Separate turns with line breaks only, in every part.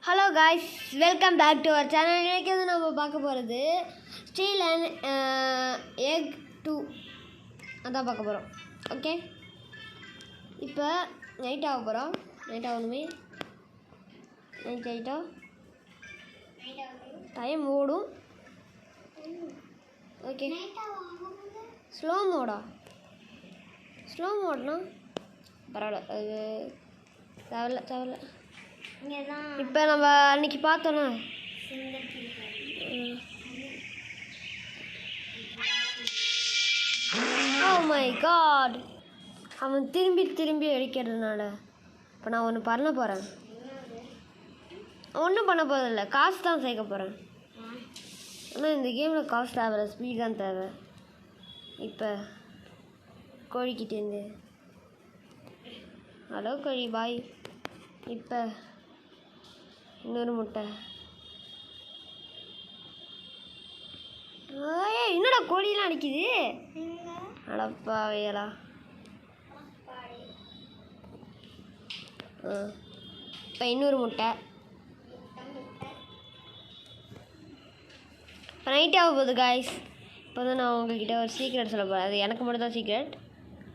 Hello guys, welcome back to our channel. இன்றைக்கி வந்து நம்ம பார்க்க போகிறது ஸ்டீல் அண்ட் எக் 2 அதான் பார்க்க போகிறோம். ஓகே, இப்போ நைட் ஆக போகிறோம். நைட் ஆகணுமே, நைட் ஆகிட்டா டைம் ஓடும். ஓகே, ஸ்லோ மோட்னா பரவாயில்ல, அது தேவையில்ல. இப்போ நம்ம அன்னைக்கு பார்த்தோன்னா ஓ மை காட், அவன் திரும்பி அடிக்கிறதுனால இப்போ நான் ஒன்று பண்ண போகிறேன். ஒன்றும் பண்ண போகிறதில்ல, காசு தான் சேர்க்க போகிறேன். ஆனால் இந்த கேமில் காசு தேவை, ஸ்பீட் தான் தேவை. இப்போ கோழிக்கிட்டேருந்து ஹலோ கோழி பாய். இப்போ இன்னொரு முட்டை. என்னடா கோழிலாம் அடிக்குது, அடப்பா வேலா. இப்போ இன்னொரு முட்டை. இப்போ நைட் ஆக போகுது காய்ஸ். இப்போ தான் நான் உங்கள்கிட்ட ஒரு சீக்ரெட் சொல்ல போகிறேன். அது எனக்கு மட்டும் தான் சீக்ரெட்,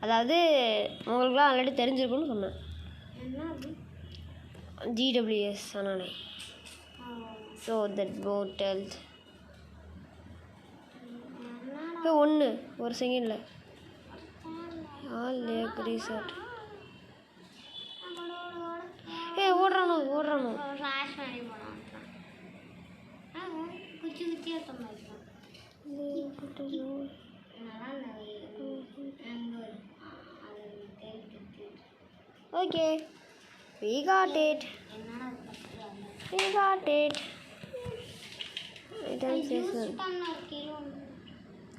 அதாவது உங்களுக்குலாம் ஆல்ரெடி தெரிஞ்சிருக்குன்னு சொன்னேன். GWS சொன்னானே. ஸோ தட் போட்டல் இப்போ ஒரு செகண்டில் ஆல் லேக் ரீசார்ட். ஓடுறானோ ஓகே, we got it.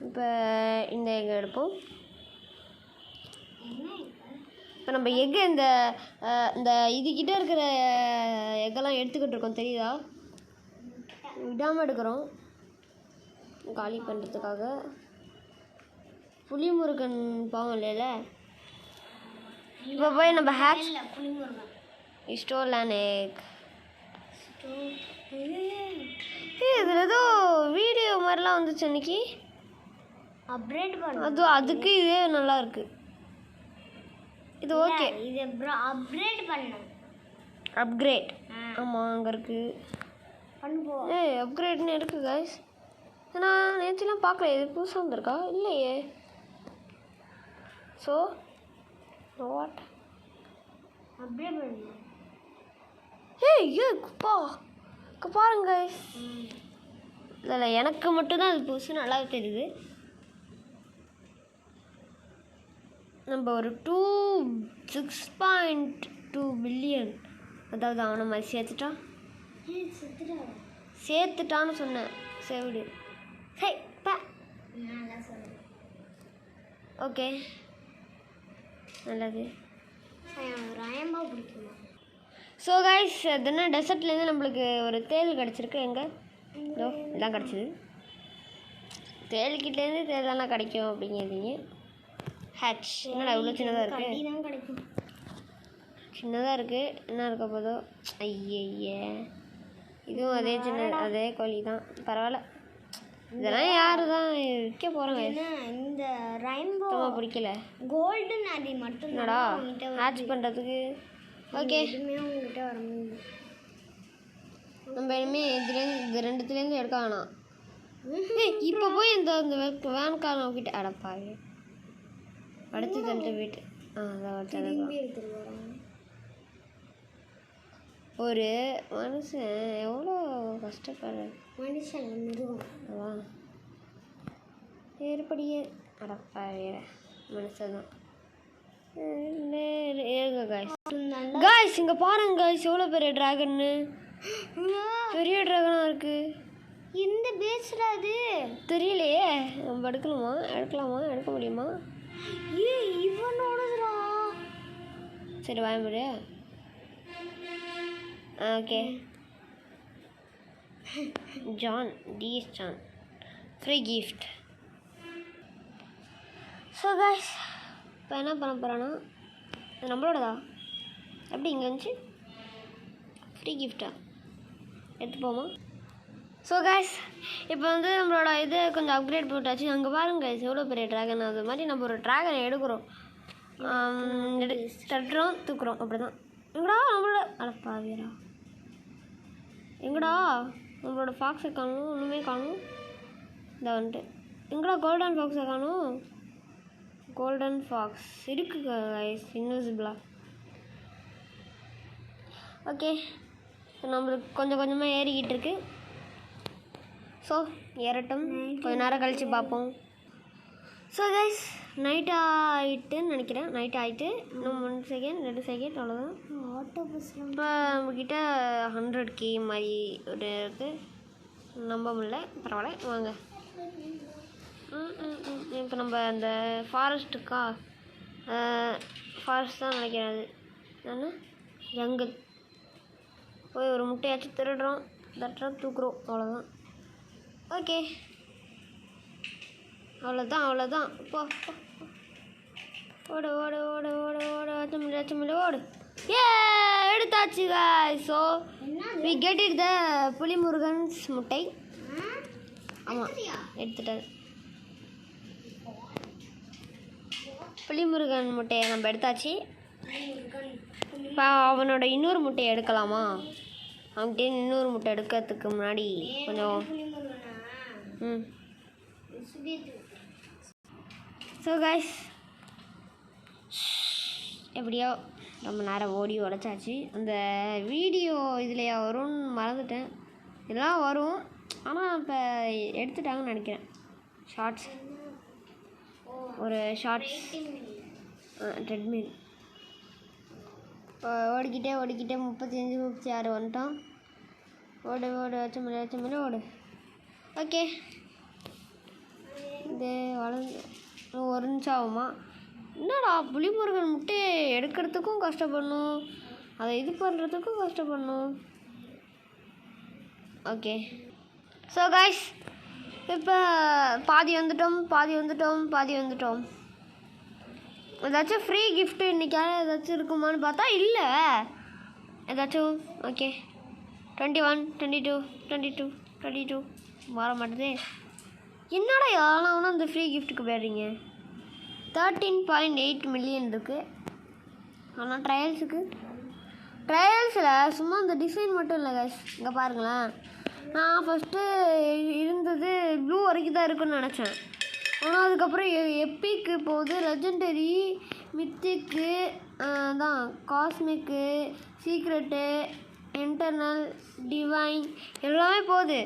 இப்போ இந்த எக் எடுப்போம். இப்போ நம்ம எக்கு இந்த இதுக்கிட்ட இருக்கிற எக்கெல்லாம் எடுத்துக்கிட்டு இருக்கோம், தெரியுதா? விடாமல் எடுக்கிறோம் காலி பண்ணுறதுக்காக. புளிமுருகன் பாவம் இல்லைல்ல. இப்போ போய் நம்ம ஹேக் ஸ்டோர்லான் எக். இதில் ஏதோ வீடியோ மாதிரிலாம் வந்துச்சு அன்றைக்கி. அதுக்கு இதே நல்லா இருக்கு. இது ஓகே, இது அப்கிரேட். ஆமாம், அங்கே இருக்குது. அப்கிரேட்னு இருக்குது காய்ஸ். நான் நேற்றுலாம் பார்க்கல, இது புதுசாக வந்திருக்கா இல்லையே. ஸோ வாட் பாருங்க இல்லை, எனக்கு மட்டும்தான் அது புதுசு நல்லா தெரியுது. நம்ம ஒரு 6.2 பில்லியன், அதாவது அவனை மாதிரி சேர்த்துட்டான்னு சொன்னேன். சேவிடு ஓகே, நல்லது. ஸோ கைஸ், அதுனா டெசர்ட்லேருந்து நம்மளுக்கு ஒரு தேல் கிடச்சிருக்கு. எங்கே இதான் கிடச்சிது. தேல்கிட்டேருந்து தேலெல்லாம் கிடைக்கும் அப்படிங்கிறீங்க. ஹேட்ச் என்னடா இவ்வளோ சின்னதாக இருக்குது? சின்னதாக இருக்குது, என்ன இருக்க போதோ. ஐயே, இதுவும் அதே கோழி தான், பரவாயில்ல. இதெல்லாம் யாரு தான் விற்க போகிறாங்க? இந்த ரெயின்போ பிடிக்கல, கோல்டன் அது மட்டும் என்னடா ஹேட்ச் பண்ணுறதுக்கு. ஓகே, நம்ம இனிமேல் இது ரெண்டுத்துலேருந்து எடுக்க வேணாம். இப்போ போய் இந்த வேன்காரன் அவகிட்ட அடப்பாரு அடுத்து தந்துட்டு போயிட்டு ஒரு மனுஷன் எவ்வளோ கஷ்டப்படுற அதான் ஏற்படியே அடப்பா வேற மனுஷன் தான். காய்ஸ் இங்கே பாருங்க காய்ஸ், எவ்வளோ பெரிய ட்ராகன்னு, பெரிய ட்ராகனாக இருக்குது. இந்த பேசுடா அது தெரியலையே. நம்ம எடுக்கலாமா எடுக்க முடியுமா? இவனோடதுடா. சரி வாங்க முடியா. Okay, John free gift. So guys, இப்போ என்ன பண்ண போகிறோன்னா, நம்மளோடதா எப்படி இங்கே வந்துச்சு? ஃப்ரீ கிஃப்டா? எடுத்துப்போமா? ஸோ கைஸ் இப்போ வந்து நம்மளோட இது கொஞ்சம் அப்கிரேட் போட்டாச்சு. அங்கே பாருங்க கைஸ் எவ்வளோ பெரிய ட்ராகன். அது மாதிரி நம்ம ஒரு ட்ராகனை எடுக்கிறோம், தட்டுறோம், தூக்குறோம். அப்படி தான். எங்கடா நம்மளோட அடப்பாவீரா, எங்கடா நம்மளோட ஃபாக்ஸை காணும்? ஒன்றுமே காணும். இந்த வந்துட்டு எங்கடா கோல்டன் ஃபாக்ஸை காணும்? கோல்டன் ஃபாக்ஸ் இருக்குது கைஸ், இன்விசிபிளாக. ஓகே, நம்மளுக்கு கொஞ்சம் கொஞ்சமாக ஏறிக்கிட்டு இருக்கு. ஸோ ஏறட்டும், கொஞ்சம் நேரம் கழித்து பார்ப்போம். ஸோ கைஸ் நைட் ஆகிட்டுன்னு நினைக்கிறேன். நைட் ஆகிட்டு இன்னும் 1 செகண்ட் 2 செகண்ட் அவ்வளோதான். இப்போ நம்மக்கிட்ட 100K மாதிரி ஒரு இருக்குது. நம்ப முடியல, பரவாயில்ல வாங்க. இப்போ நம்ம அந்த ஃபாரஸ்ட்டுக்கா ஃபாரஸ்ட் தான் நினைக்கிறேன். அது நான் ஜங்கிள் போய் ஒரு முட்டையாச்சும் திருடுறோம், தட்டுறோம், தூக்குறோம். அவ்வளோதான். ஓகே, அவ்வளோதான். போ ஓடு ஓடு ஓடு ஓடு ஓடு அச்சமில்லை ஓடு. ஏ எடுத்தாச்சு guys. So we get it the புலிமுருகன்ஸ் முட்டை. ஆமாம், எடுத்துட்டாரு. புலிமுருகன் முட்டையை நம்ம எடுத்தாச்சு. இப்போ அவனோட இன்னொரு முட்டையை எடுக்கலாமா? அவன்கிட்ட இன்னொரு முட்டை எடுக்கிறதுக்கு முன்னாடி கொஞ்சம் ஸோ கைஸ் எப்படியோ ரொம்ப நேரம் ஓடி உடைச்சாச்சு. அந்த வீடியோ இதுலையா வரும்னு மறந்துட்டேன். இதெல்லாம் வரும், ஆனால் இப்போ எடுத்துட்டாங்கன்னு நினைக்கிறேன். ஷார்ட்ஸ், ஒரு ஷார்ட்ஸ் ட்ரெட்மில். இப்போ ஓடிக்கிட்டே 35 36 வந்துட்டோம். ஓடு அச்சமில்லை ஓடு. ஓகே, இது வளர்ந்து 1 நிமிஷம் ஆகுமா? என்னடா புலிமுருகன் முட்டையை எடுக்கிறதுக்கும் கஷ்டப்படணும், அதை இது பண்ணுறதுக்கும் கஷ்டப்படணும். ஓகே, ஸோ கைஸ் இப்போ பாதி வந்துட்டோம். ஏதாச்சும் ஃப்ரீ கிஃப்ட்டு இன்றைக்கான ஏதாச்சும் இருக்குமான்னு பார்த்தா இல்லை. ஏதாச்சும் ஓகே 21 22 வர மாட்டேதே. என்னடா யாரும் அந்த ஃப்ரீ கிஃப்ட்டுக்கு போயிடுறீங்க? 13.8 மில்லியன் இருக்குது. ஆனால் ட்ரையல்ஸில் சும்மா அந்த டிசைன் மட்டும் இல்லை கைஸ். இங்கே பாருங்களேன், நான் ஃபஸ்ட்டு இருந்தது ப்ளூ வரைக்கும் தான் இருக்குன்னு நினச்சேன். ஆனால் அதுக்கப்புறம் எப்பிக்கு போகுது, லெஜெண்டரி, மித்திக்கு தான், காஸ்மிக்கு, சீக்ரெட்டு, இன்டர்னல், டிவைன் எல்லாமே போகுது.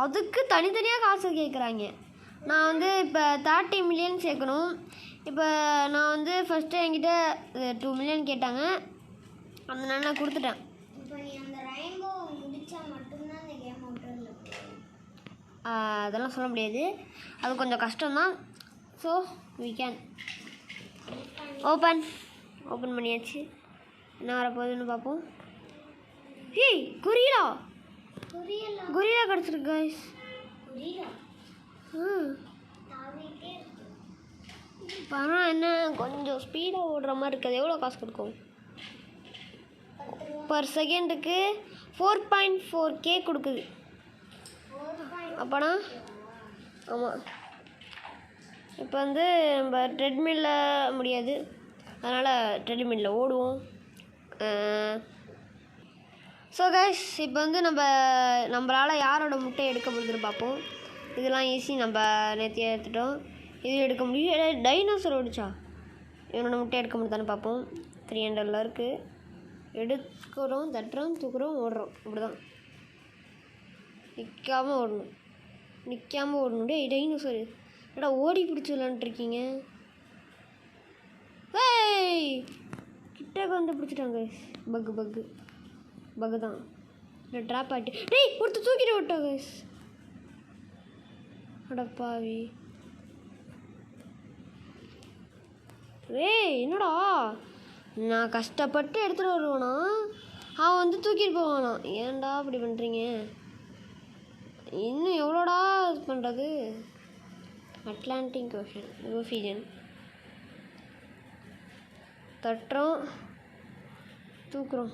அதுக்கு தனித்தனியாக காசு கேட்குறாங்க. நான் வந்து இப்போ 30 மில்லியன் சேர்க்கணும். இப்போ நான் வந்து ஃபஸ்ட்டு என்கிட்ட 2 மில்லியன் கேட்டாங்க, அதனால நான் கொடுத்துட்டேன். அதெல்லாம் சொல்ல முடியாது, அது கொஞ்சம் கஷ்டம்தான். ஸோ we can ஓப்பன் பண்ணியாச்சு. என்ன வரப்போகுதுன்னு பார்ப்போம். ஏய் குரிலா கிடச்சிருக்கு கைஸ். பணம் என்ன கொஞ்சம் ஸ்பீடாக ஓடுற மாதிரி இருக்குது. எவ்வளோ காசு கொடுக்கும்? பர் செகண்டுக்கு 4.4K கொடுக்குது. அப்போனா ஆமாம், இப்போ வந்து நம்ம ட்ரெட்மில்லில் முடியாது, அதனால் ட்ரெட்மில்லில் ஓடுவோம். ஸோ கைஸ் இப்போ வந்து நம்மளால் யாரோட முட்டை எடுக்க முடியுதுன்னு பார்ப்போம். இதெல்லாம் ஈஸி, நம்ம நேற்று எடுத்துட்டோம். இது எடுக்க முடியும். டைனோசர் ஓடிச்சா? இவனோட முட்டை எடுக்க முடியுதான்னு பார்ப்போம். 300 இருக்குது. எடுக்கிறோம், தட்டுறோம், தூக்குறோம், ஓடுறோம். இப்படி தான் நிற்காமல் ஓடணும். டைனோசர் என்னடா ஓடி பிடிச்சி விளாண்டுருக்கீங்க? ஏய் கிட்டக்க வந்து பிடிச்சிட்டாங்க. பக்கு தான் இல்லை, ட்ராப் ஆகிட்டு. டேய் ஒருத்தர் தூக்கிட்டு விட்டாங்க. அடப்பாவி, ஏய் என்னடா, நான் கஷ்டப்பட்டு எடுத்துகிட்டு வருவேனா, அவன் வந்து தூக்கிட்டு போவானா? ஏன்டா அப்படி பண்ணுறீங்க? இன்னும் எவ்வளோடா இது பண்ணுறது? அட்லாண்டிக் ஓஷன் தட்டுறோம், தூக்குறோம்.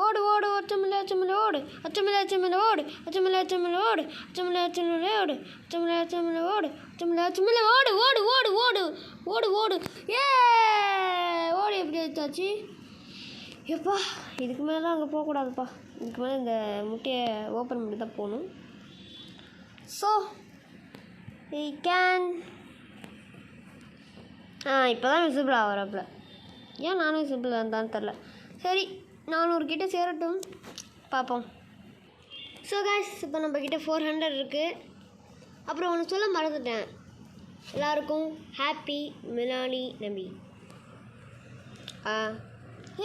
ஓடு ஓடு அச்சமில்லை அச்சமில்லை ஓடு அச்சமில்லை அச்சமில்லை ஓடு அச்சமில்லை அச்சமில்லை ஓடு அச்சமில்லை அச்சமில்லை ஓடு அச்சமில்லை அச்சமில்லை ஓடு அச்சமில்லை அச்சமில்லை ஓடு ஓடு ஓடு ஓடு ஓடு ஓடு ஏ ஓடு எப்படி எடுத்தாச்சு? எப்பா இதுக்கு மேலே தான் அங்கே போகக்கூடாதுப்பா. இதுக்கு மேலே இந்த முட்டையை ஓப்பன் பண்ணி தான் போகணும். ஸோ we can இப்போ தான் விசிபிள் ஆகிறாப்புல. ஏன் நானும் விசிபிள் இருந்தான்னு தெரில. சரி 400 கிட்டே சேரட்டும், பார்ப்போம். ஸோ காய்ஸ் இப்போ நம்மக்கிட்ட 400 இருக்குது. அப்புறம் ஒன்று சொல்ல மறந்துட்டேன். எல்லாருக்கும் ஹாப்பி மிலானி நபி.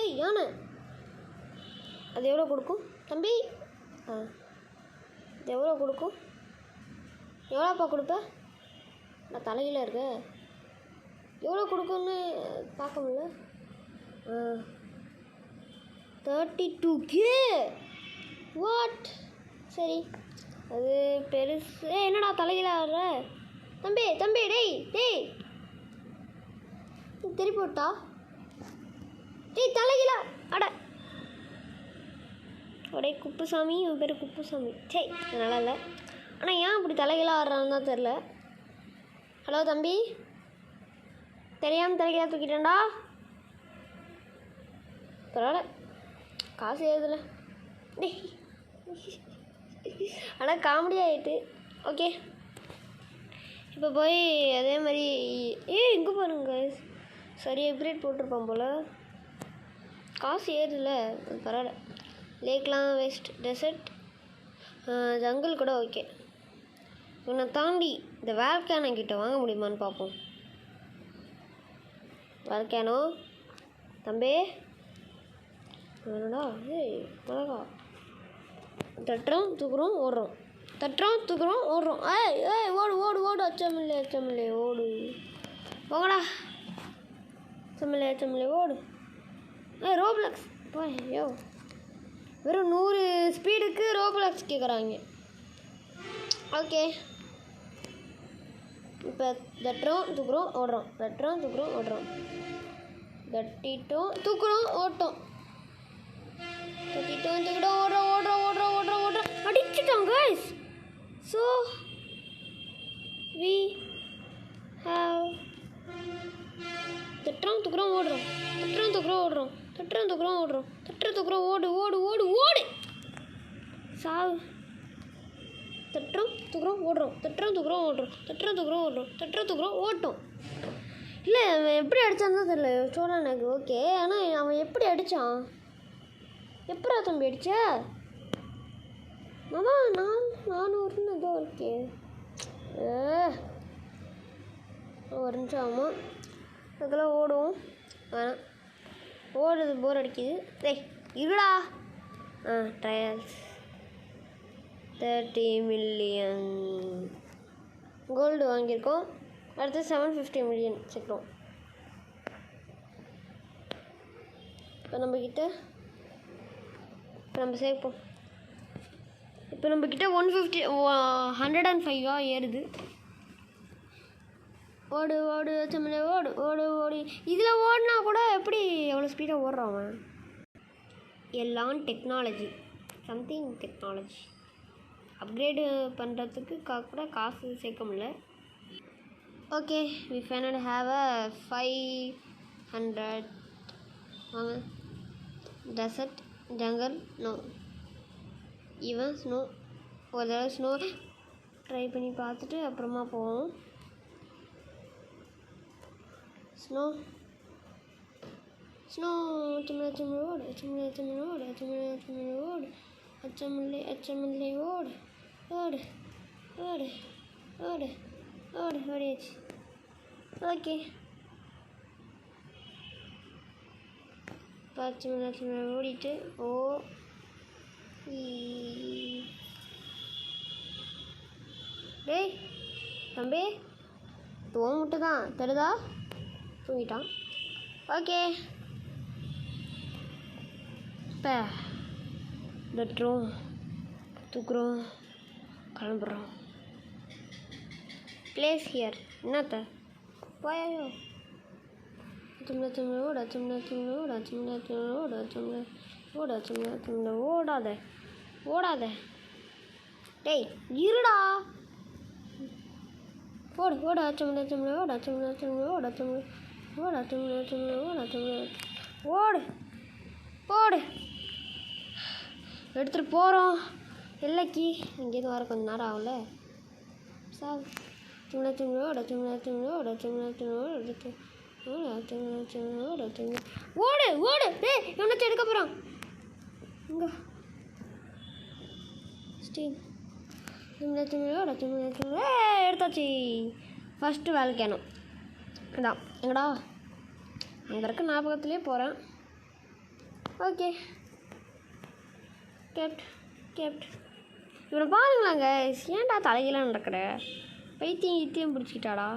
ஏய் யானை அது எவ்வளோ கொடுக்கும் தம்பி? இது எவ்வளோ கொடுக்கும்? எவ்வளோப்பா கொடுப்பேன்? நான் தலையில் இருக்கேன். எவ்வளோ கொடுக்குன்னு பார்க்க முடியல. 32K. வாட்? சரி அது பெருசு. என்னடா தலையில் ஆடுற தம்பி? தம்பி டேய் டேய் திருப்பி விட்டா டேய் தலையிலா அட ஒரே குப்புசாமி. இவன் பேர் குப்புசாமி. சரி நல்லா இல்லை. ஆனால் ஏன் அப்படி தலைகளாக ஆடுறான்னு தான் தெரில. ஹலோ தம்பி, தெரியாமல் தலைகளாக தூக்கிட்டேன்டா. பரவாயில்ல காசு ஏதுல. டேய் ஆனால் காமெடி ஆகிட்டு. ஓகே இப்போ போய் அதே மாதிரி இங்கே பாருங்க சரி அப்கிரேட் போட்டிருப்பான் போல். காசு ஏறுல பரவாயில்ல. லேக்லாம் வேஸ்ட், டெசர்ட், ஜங்கிள் கூட ஓகே. இவனை தாண்டி இந்த வேல்கேனோ கிட்ட வாங்க முடியுமான்னு பார்ப்போம். வேல்கேனோ தம்பி வேணுடா. ஏய் மிளகா தட்டுறோம் தூக்குறோம் ஓடுறோம், தட்டுறோம் தூக்குறோம் ஓடுறோம். ஏய் ஏய் ஓடு ஓடு ஓடு அச்சமில்லை அச்சமில்லை ஓடு. போங்கடா அச்சமில்லை அச்சமில்லை ஓடு. ரோப்ளக்ஸ் ஐயோ வெறும் 100 ஸ்பீடுக்கு ரோப்ளக்ஸ் கேட்குறாங்க. ஓகே இப்போ தட்டுறோம் தூக்குறோம் ஓடுறோம், தட்டுறோம் தூக்குறோம் ஓடுறோம், தட்டிட்டோம் தூக்குறோம் ஓட்டோம், தட்டிட்டோம் தூக்குறோம் ஓடுறோம் ஓடுறோம் ஓடுறோம் ஓடுறோம் ஓடுறோம். அடிச்சுட்டோம் கைஸ். ஸோ வி ஹாவ் தட்டுறோம் தூக்குறோம் ஓடுறோம், தட்டுறோம் தூக்குறோம் ஓடுறோம், தட்டுறோம் தூக்குறோம் ஓடுறோம், தட்டுறோம் தூக்குறோம் ஓடு ஓடு ஓடு ஓடு சாவு. தட்டுறோம் தூக்குறோம் ஓடுறோம், தட்டுறோம் தூக்குறோம் ஓடுறோம், தட்டுறோம் தூக்குறோம் ஓடுறோம், தட்டுறோம் தூக்குறோம் ஓட்டும். இல்லை அவன் எப்படி அடித்தான்னு தான் தெரியல சோழா எனக்கு. ஓகே ஆனால் அவன் எப்படி அடித்தான்? எப்படா தம்பி அடிச்ச? அதான் 400 ஏதோ இருக்கே. ஒரு நிமிஷம் ஆமாம் அதுக்கெல்லாம் ஓடுவோம். வேணாம் ஓடுறது போர் அடிக்குது. டேய் இருடா. ட்ரையல்ஸ் 30 மில்லியன் கோல்டு வாங்கியிருக்கோம். அடுத்து 750 மில்லியன் சேர்க்குறோம். இப்போ நம்மக்கிட்ட நம்ம சேர்ப்போம். இப்போ நம்மக்கிட்ட 105 ஏறுது. ஓடு ஓடு அச்சமில்லை ஓடு ஓடு ஓடி. இதில் ஓடினா கூட எப்படி எவ்வளோ ஸ்பீடாக ஓடுறான் அவன்? எல்லாம் டெக்னாலஜி, சம்திங் டெக்னாலஜி. அப்கிரேடு பண்ணுறதுக்கு கூட காசு சேர்க்க முடியல. Okay we final have a 500. வாங்க desert jungle no even snow. ஒரு தடவை ஸ்னோ ட்ரை பண்ணி பார்த்துட்டு அப்புறமா போவோம். ஸ்னோ ஸ்னோ அச்சமில்லை அச்சமில்லை ஓடு அச்சமில்லை அச்சமில்லை ஓடு அச்சமில்லை அச்சமில்லை ஓடு அச்சமில்லை அச்சமில்லை ஓடு ஓடு ஓடு ஓடு ஓடு ஓடியாச்சு. ஓகே அச்சமில்லை அச்சமில்லை ஓடிட்டு டேய் தம்பி தூங்க மட்டும் தான் தருதா? தூங்கிட்டான். ஓகே இப்போ தட்டுறோம் தூக்குறோம் கிளம்புறோம். பிளேஸ் ஹியர் என்னத்த போயாயோ. அச்சமில்லை அச்சமில்லை ஓடு அச்சமில்லை அச்சமில்லை ஓடு அச்சமில்லை அச்சமில்லை ஓடு அச்சமில்லை ஓட சின்ன ஓடாத ஓடாத டேய் இருடா ஓடு ஓட சின்ன ஓட சின்ன ஓட சின்ன ஓட சின்ன ஓட சின்ன ஓடு ஓடு எடுத்துகிட்டு போகிறோம் இல்லைக்கி இங்கேருந்து வர கொஞ்சம் நேரம் ஆகல சார் ஓடு ஓடு டேய் இவனை எடுக்க போகிறான் இங்கே ஸ்டீம் எடுத்தாச்சு ஃபஸ்ட்டு வேலைக்கணும் அதான் எங்கடா அங்கே இருக்க ஞாபகத்துலேயே போகிறேன் ஓகே கேப்ட் இவனை பாருங்களாங்க ஏன்டா தலைகளாக நடக்கிற பைத்தியம் பிடிச்சிக்கிட்டாடா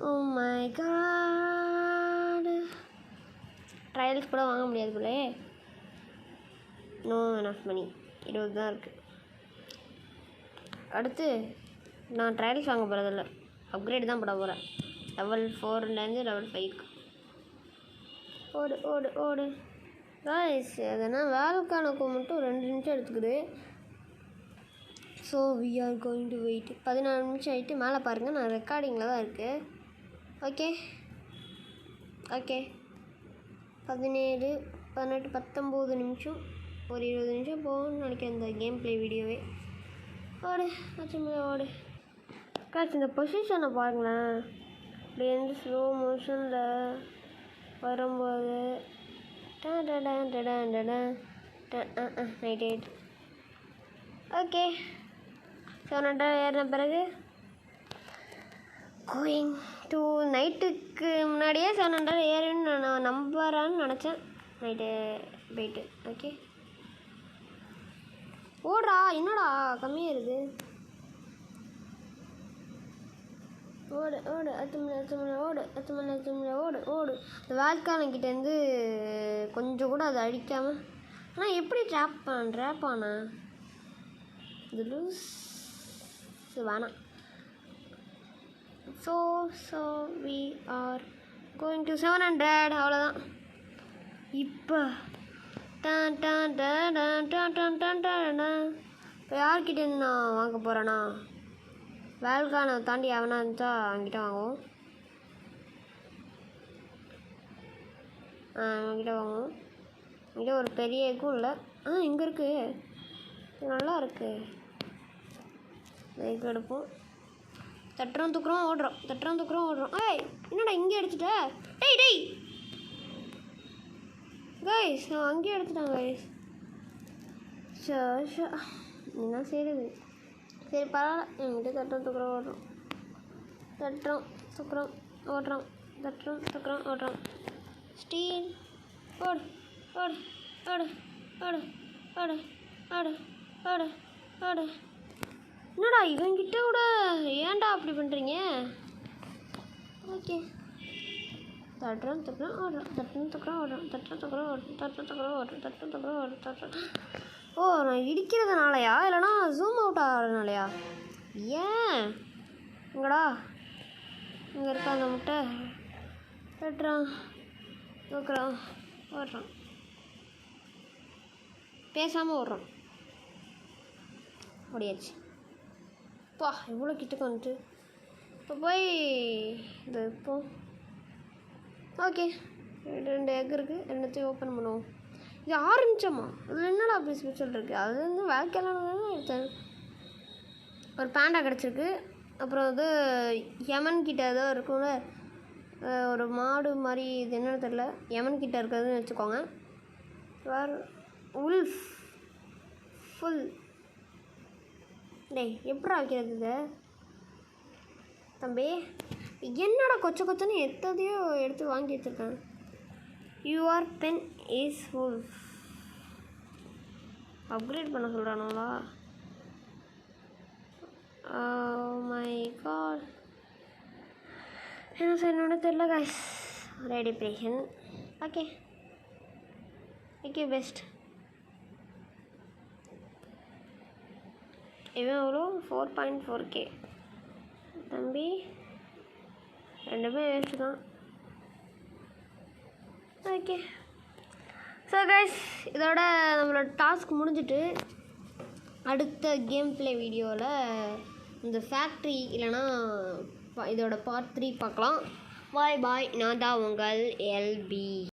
ஓ மை காட் ட்ரையல்ஸ் கூட வாங்க முடியாது போலே நோ எனஃப் மணி 20 தான் இருக்குது அடுத்து நான் ட்ரையல்ஸ் வாங்க போகிறதில்ல அப்கிரேட் தான் போட போகிறேன் லெவல் 4லேருந்து லெவல் 5க்கு ஓடு ஓடு ஓடு காய்ஸ் அதனால் வேலைக்கானக்கு மட்டும் 2 நிமிஷம் எடுத்துக்குது so we are going to wait 14 நிமிஷம் ஆகிட்டு மேலே பாருங்கள் நான் ரெக்கார்டிங்கில் தான் இருக்குது ஓகே 17 18 19 நிமிஷம் ஒரு 20 நிமிஷம் போகணும்னு நினைக்கிறேன் இந்த கேம் ப்ளே வீடியோவே ஓடு ஓடு காய்ஸ் இந்த பொசிஷனை பாருங்களேன் இப்படி வந்து ஸ்லோ மோஷனில் வரும்போது நைட் 8 ஓகே 700 ஏறின பிறகு கோயிங் டு நைட்டுக்கு முன்னாடியே 700 ஏறுன்னு நான் நம்புறான்னு நினச்சேன் நைட்டு போயிட்டு ஓகே ஓடுறா என்னடா கம்மியாக இருக்குது ஓடு ஓடு 10 மணி ஓடு ஓடு இந்த வேல்கானங்கிட்டேருந்து கொஞ்சம் கூட அதை அடிக்காமல் ஆனால் எப்படி ட்ராப் ஆனா இது லூஸ் வேணாம் so we are going to 700 அவ்வளோதான் இப்போ இப்போ யார்கிட்டேருந்து நான் வாங்க போகிறேன்னா வேல்கானை தாண்டி அவனா இருந்தா அவன்கிட்ட வாங்குவோம் அவன்கிட்ட வாங்குவோம் இங்கே ஒரு பெரிய எக்கும் இல்லை இங்கே இருக்குது நல்லா இருக்குது எக்கு எடுப்போம் தட்டுறோம் தூக்குறோம் ஓடுறோம் ஏய் என்னடா இங்கே எடுத்துட்ட டேய் கைஸ் நான் அங்கேயே எடுத்துட்டேன் கைஸ் ஷோ என்ன செய்யுது சரி பரவாயில்ல என்கிட்ட தட்டுறோம் தூக்குறோம் ஓடுறோம் ஸ்டீல் ஓடு ஓடு ஓடு ஓடு ஓடு ஓடு ஓடு ஓடு என்னடா இவங்கிட்ட கூட ஏன்டா அப்படி பண்ணுறீங்க ஓகே தட்டுறோம் ஓடுறோம் ஓ நான் இடிக்கிறதுனாலயா இல்லைனா ஜூம் அவுட் ஆகிறதுனாலயா ஏன் இங்கடா இங்கே இருக்கா அந்த முட்டை தட்டுறான் தூக்குறான் ஓடுறான் பேசாமல் ஓடுறான் ஓடியாச்சு பா இவ்வளோ கிட்டக்கு வந்துட்டு இப்போ போய் இது இப்போ ஓகே 2 எக் இருக்குது ரெண்டுத்தையும் ஓப்பன் பண்ணுவோம் இது 6 நிமிஷமா அதில் என்னடா அப்படி ஸ்பெஷல் இருக்குது அது வந்து வேலைக்கெல்லாம் எடுத்தேன் ஒரு பேண்டா கிடச்சிருக்கு அப்புறம் வந்து யமன் கிட்ட ஏதோ இருக்கும்ல ஒரு மாடு மாதிரி இது என்னன்னு தெரில யமன் கிட்ட இருக்கிறதுன்னு வச்சுக்கோங்க வேறு உல்ஃப் ஃபுல் டேய் எப்படா வைக்கிறது இது தம்பி என்னடா கொச்சன்னு எத்ததையோ எடுத்து வாங்கி வச்சுருக்கேன் your pen is full upgrade பண்ண சொல்கிறானுங்களா மை காட் என்ன செய்யணும்னு தெரில காய்ஸ் ரெடி ப்ரேஷன் ஓகே பெஸ்ட் இவன் எவ்வளோ 4.4K தம்பி ரெண்டுமே வேஸ்ட்டு தான் ஓகே ஸோ கைஸ் இதோட நம்மளோட டாஸ்க் முடிஞ்சிட்டு அடுத்த கேம் ப்ளே வீடியோவில் இந்த ஃபேக்ட்ரி இல்லைனா இதோட பார்ட் 3 பார்க்கலாம். பாய் பாய். நான் தான் உங்கள் எல்பி.